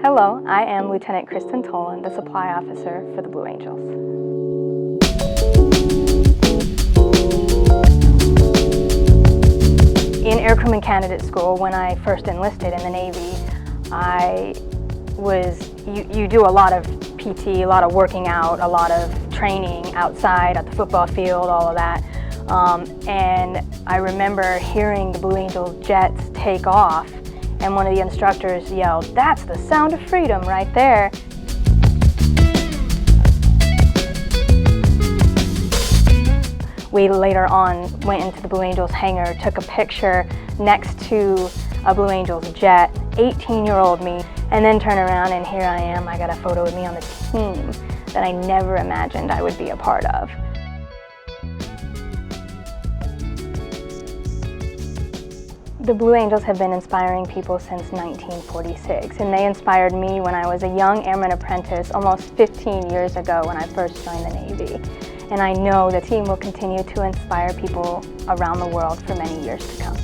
Hello, I am Lieutenant Kristin Toland, the supply officer for the Blue Angels. In Aircrewman Candidate School, when I first enlisted in the Navy, you do a lot of PT, a lot of working out, a lot of training outside at the football field, all of that. And I remember hearing the Blue Angel jets take off, and one of the instructors yelled, "That's the sound of freedom right there." We later on went into the Blue Angels hangar, took a picture next to a Blue Angels jet, 18-year-old me, and then turn around and here I am, I got a photo of me on the team that I never imagined I would be a part of. The Blue Angels have been inspiring people since 1946, and they inspired me when I was a young airman apprentice almost 15 years ago when I first joined the Navy. And I know the team will continue to inspire people around the world for many years to come.